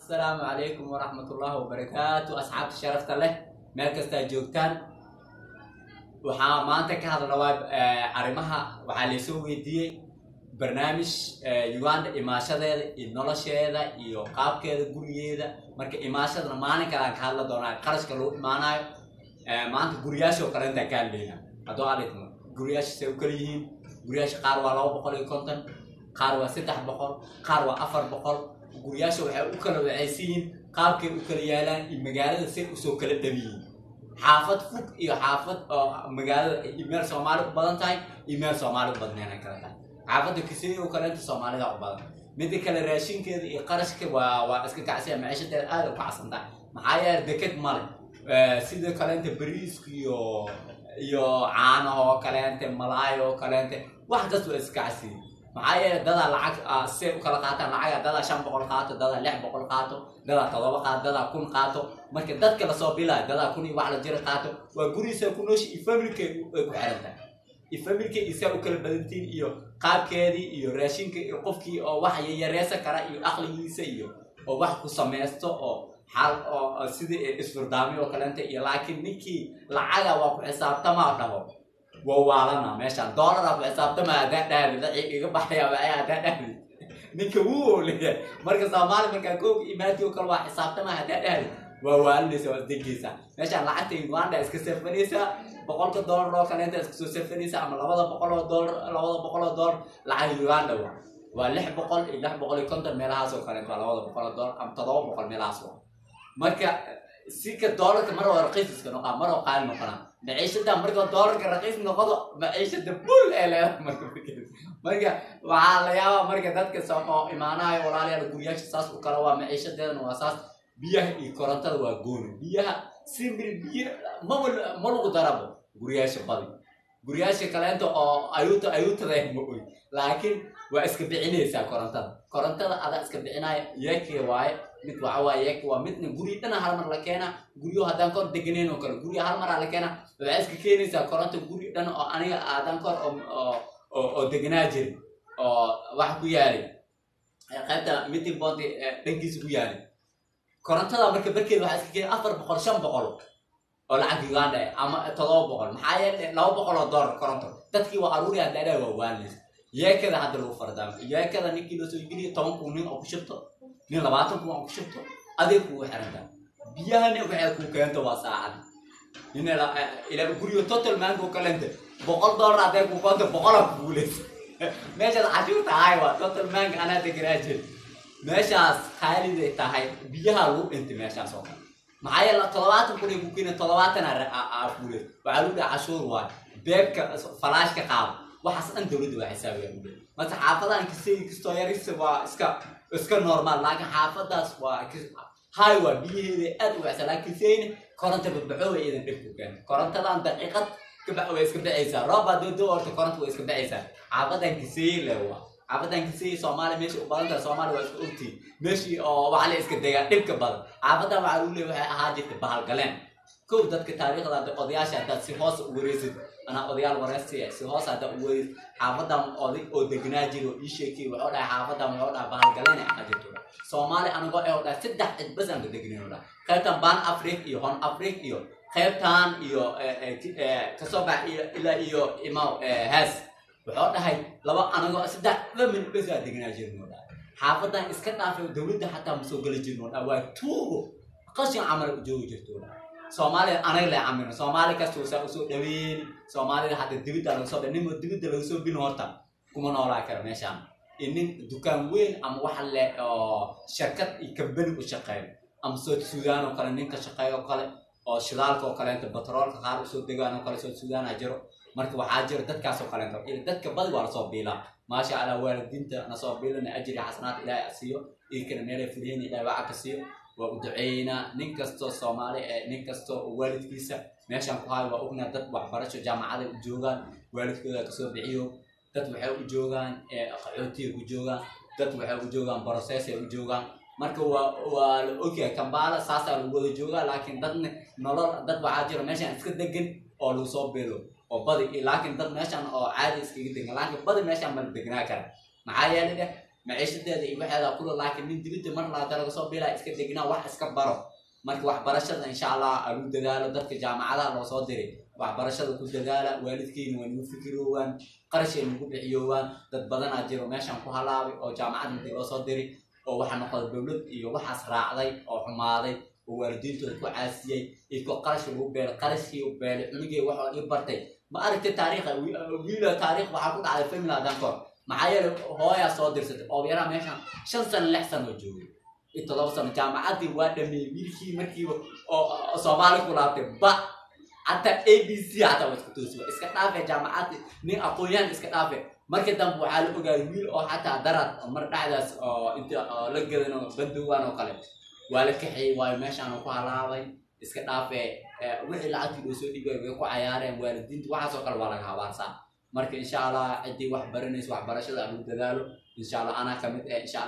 السلام عليكم ورحمة الله وبركاته أصحاب الشرف له مركز تاجوكتان وحا مانتا كهذا الرواب عرمها وحا ليسوي دي برنامج يوان إماشادة النولاشيدة iyo qaabkeeda gurigeeda marka imaashadana maalin kale aan ka hadla doonaa qarashka loo imaanayo maanta guriyaasha oo kale inta ka leeyna hadoo aadaytmo guriyaasha say u kala yihiin guriyaasha qaar waa 250 qaar waa 300 qaar waa 400 guriyaasha waxay u kala wacaysiin qaabkay u kala yaalaan in magaalada si u soo kala dhabiyin xaafad fog iyo xaafad oo magaalada email Soomaali u badan tahay email Soomaali u badnaan kala tahay xaafada kisii oo kale inta Soomaalida u badan mid kale raashinkeeda iyo qarashka waa iska kacsiya maciishada aad u kacsan tahay maxaa yeelay deked male sidoo kale inta bariiska iyo caano oo kale inta malaay oo kale inta wax kasta iska kacsiya maxaa yeelay dada lacag si u kala qaataan lacag dada 500 qaato dada 600 qaato dada 7 qaato dada 1000 qaato marka dadka la soo bilaa dada 1000 wax la jira qaato waa guriisa ku noosh family-ka ku xirantahay family-ka isa u kala badantiin iyo qaabkeedii iyo raashinka iyo qofkii oo wax yareesa kara iyo aqligiisa iyo oo wax ku sameesto oo xal oo sidii isfurdaami oo kale inta iyo laakiin ninkii lacaga waa ku xisaabtama dhaho ووالنا ماشان دولار أبو حساب تما ده إيجا بحيا بحيا ده نيكو وولي مركز أمال مركز كوك إيماتي وكل واحد حساب تما ده ووالني سوى دقيسة ماشان لعتي يوان ده إسكسر فنيسة بقولك دولار لو كان أنت إسكسر فنيسة أما لوضع بقوله دولار لعي يوان ده واللح بقول كنت ميلاسو كان أنت لوضع بقوله دولار أم تضاو بقول ميلاسو مركز سيك الدولار كمرة رخيص كانوا مرة قال مقنع معيشة ده مرة الدولار كرخيص نقطة معيشة ده بول إله مرة وعلى يا مرة ذاتك سامع إيمانا ولا على الجوياش ساس وكروا معيشة ده نواساس بيه يكرنتل وجون بيه سيمبل بيه ما لو ضربه جوياش بالي جوياش كلامته أيوت ده مقول لكن واسكبعينه سا كرنتل هذا اسكبعينه يكي واي mid waxa yek waa midna guri dhan hal mar la keena guriyo hadan kor deganeen oo kale guri hal mar la keena waxa iska keenaysa koronto guri dhan oo aniga aadan kor oo deganaa jir oo wax ku yaali qaybta midii boonti dhankiisa ku yaali korontada marka barkeed waxa iska keenay 400 500 oo lacag Uganda ama 700 maxaa yeelay 200 dollar koronto dadkii waa aruuri aan daadaa waa waalis yeekada hadda lagu fardaam yeekada ninkii loo soo geliyo 10 kun oo ku shubto nin 20 kun oo ku shubto adeeg ku xiranta biyahana waxay ku keento waa saacad ila guriyo total mango kalenda $100 adeeg ku keento 100 guuleys meesha cashuur tahay waa total mango ana degraaje meeshaas khaalid tahay biyaha loo inta meeshaas oo maxay la 70 kun ku keena 70 guuleys waxa lagu cashuur waa beebka falaashka qaab waxaas an dawladdu waa xisaabiyaa ma saxaafadan kastoo yarisa waa iska normal laakiin xaafadaas waa hay waa biyeeda aad u wacsan laakiin sayna koronto badbaxo ay idin dhib ku keen korontadan daqiiqad ka baa way iska dhacaysaa rooba doorto koronto way iska dhacaysaa xaafadan kisay leewa xaafadan kisay Soomaali meesha u badan tahay Soomaali waa iska ogtii meeshii oo waxa la iska degaa dhibka badan xaafadan waxa uu leeyahay ahaa jirta bahal galeen koob dadka taariikhda odayaasha dad si hoos u wareesid أنا أوديال ورثي سهوس هذا ويد حافظهم أو دجناجي وإيشكي وعودا حافظهم وعودا بارجلنا أجتولا سومالي أنا قا عودا سدح بس أنا دجنيولا خيرتان بان أفريقيا هون أفريقيا خيرتان إيو كسبع إلى إيو إماو هاس وعودا هاي لو أنا قا سدح من بس دجناجي نولا حافظهم إسكتنا في الدولة حتى مسوقل جنون أو توو قصي عمل جو جتولا Soomaali anaga la amino Soomaali ka soo dhaween Soomaali hadda dibida laga soo dhanimo dibida laga soo bin horta kuma noolaa kara meeshan in dukaan weyn ama waxa le shirkad ikabani u shaqeeyo ama soo Suudaan oo kale ninka shaqeeyo kale oo shidaalka oo kale inta batroolka qaar soo degaan oo kale soo Suudaan ajiro marka waxa jira dadkaas oo kale inta dadka bad waa soo biila maasha Allah waalidiinta na soo biilana ajri xasanaad ilaahay asiyo ikana meel fideen ilaahay waxa ka siiyo ودعينا نكستو Soomaali نكستو والدكيسا ماشان ku hay waa ogna dad wax barasho jaamacada u joogan waalidkooda ka soo bixiyo dad waxay u joogan qaxootiga u joogan dad waxay u joogan process ay u joogan marka waa okay Kampala saasa lagu wada jooga laakiin dadna nolol dad waxa jira meeshan iska degan oo loo soo beelo oo badi laakiin dad meeshan oo caadi iska degan laakiin badi meeshan ma deganaa kara maxaa yeelay maciishadeeda iyo waxeeda kula laakiin min dibadda mar la dalaga soo bilaa iska degnaa wax iska baro marka waxbarashada insha Allah aanu dadaalo dadka jaamacadaha loo soo diray waxbarashada ku dadaala waalidkiina waa inuu fikirowaan qarash ay ugu bixiyowaan dad badan aad jiro meeshan ku halaabay oo jaamacad intii loo soo diray oo waxa noqday dawlad iyo waxaas raacday oo xumaaday oo waalidiintooda ku caasiyay iyo qarash ugu beel qarashkii u beel cunugay waxa ay bartay ma aragtay taariikha wiila taariikh waxa ku dhacday family danko maxaa yeelay hooya soo dirsatay oo yara meeshan 5 sano 6 sano joogay inta loo sano jaamacadii waa dhamay wiilkii markiiba oo Soomaali ku laabtay ba حتى ABC حتى وتكتوسوا إسكت عافية جامعات نين أقوياء إسكت عافية مركز دم وحاله بقى ويل أو حتى درت مرة عدس أنت لقينا بدوان وقلب ولكحي وماشي أنا وقالعوي إسكت عافية وحيل عتي وسودي بيقوا عيارين والدين وحاسو قال ولا كهوارسا مركز إن شاء الله عدي واحد برنس واحد برشة أبو تدالو إن شاء الله أنا كمت إن شاء الله